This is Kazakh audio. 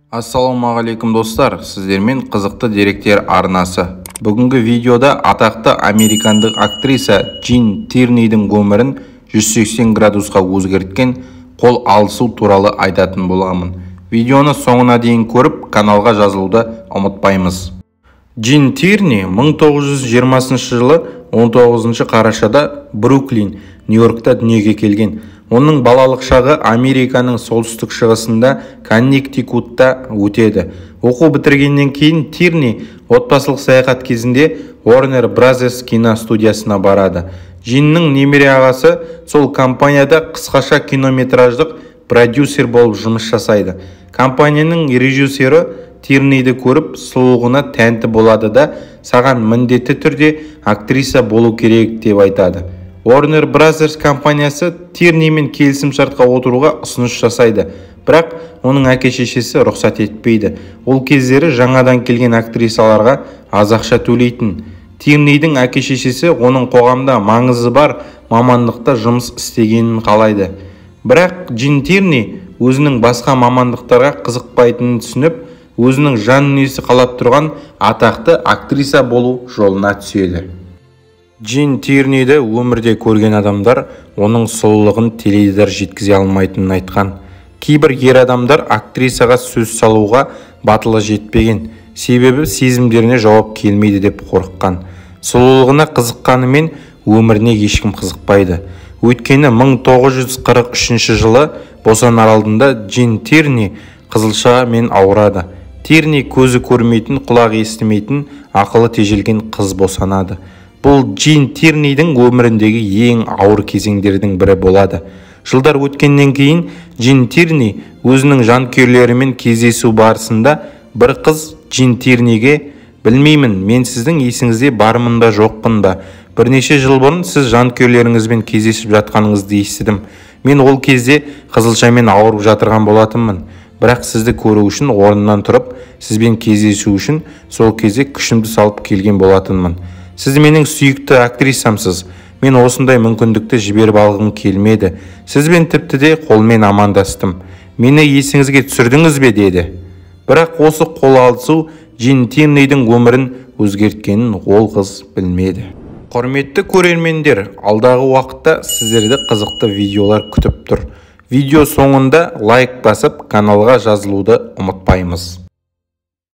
Ассалаумағалейкум достар, сіздермен қызықты деректер арнасы. Бүгінгі видеода атақты американдық актриса Джин Тирнидің өмірін 180 градусқа өзгерткен қол алысу туралы айтатын боламын. Видеоны соңына дейін көріп, каналға жазылуды ұмытпаймыз. Джин Тирни 1920 жылы 19 қарашада Бруклин, Нью-Йоркта дүниеге келген. Оның балалық шағы Американың солтүстік шығысында Коннектикутта өтеді. Оқу бітіргеннен кейін Тирни отбасылық саяхат кезінде Warner Brothers киностудиясына барады. Джиннің немере ағасы сол компанияда қысқаша кинометраждық продюсер болып жұмыс жасайды. Компанияның режиссері Тирниді көріп, сұлулығына тәнті болады да, саған міндетті түрде актриса болу керек деп айтады. Warner Brothers компаниясы Тирнимен келісім шартқа отыруға ұсыныс жасайды, бірақ оның әке-шешесі рұқсат етпейді. Ол кездері жаңадан келген актрисаларға аз ақша төлейтін. Тирнидің әке-шешесі оның қоғамда маңызы бар мамандықта жұмыс істегенін қалайды. Бірақ Джин Тирни өзінің басқа мамандықтарға қызықпайтынын түсініп, өзінің жан дүниесі қалап тұрған атақты актриса болу жолына түседі. Джин Тирниді өмірде көрген адамдар оның сұлулығын теледидар жеткізе алмайтынын айтқан. Кейбір ер адамдар актрисаға сөз салуға батылы жетпеген, себебі сезімдеріне жауап келмейді деп қорыққан. Сұлулығына қызыққанымен өміріне ешкім қызықпайды. Өйткені 1943 жылы Босан аралында Джин Тирни қызылшамен ауырады. Тирни көзі көрмейтін, құлағы естімейтін, ақылы тежелген қыз босанады. Бұл Джин Тирнидің өміріндегі ең ауыр кезеңдердің бірі болады. Жылдар өткеннен кейін Джин Тирни өзінің жанкүйерлерімен кездесу барысында бір қыз Джин Тирниге «Білмеймін, мен сіздің есіңізде бармын ба жоқпын ба? Бірнеше жыл бұрын сіз жанкүйерлеріңізбен кездесіп жатқаныңызды естідім. Мен ол кезде қызылшамен ауырып жатырған болатынмын. Бірақ сізді көру үшін орнынан тұрып, сізбен кездесу үшін сол кезде күшімді салып келген болатынмын. Сіз менің сүйікті актрисамсыз. Мен осындай мүмкіндікті жіберіп алғым келмеді. Сізбен тіпті де қолмен амандастым. Мені есіңізге түсірдіңіз бе?» деді. Бірақ осы қол алысу Джин Тирнидің өмірін өзгерткенін ол қыз білмеді. Құрметті көрермендер, алдағы уақытта сіздерді қызықты видеолар күтіп тұр. Видео соңында лайк басып, каналға жазылуды ұмытпаймыз.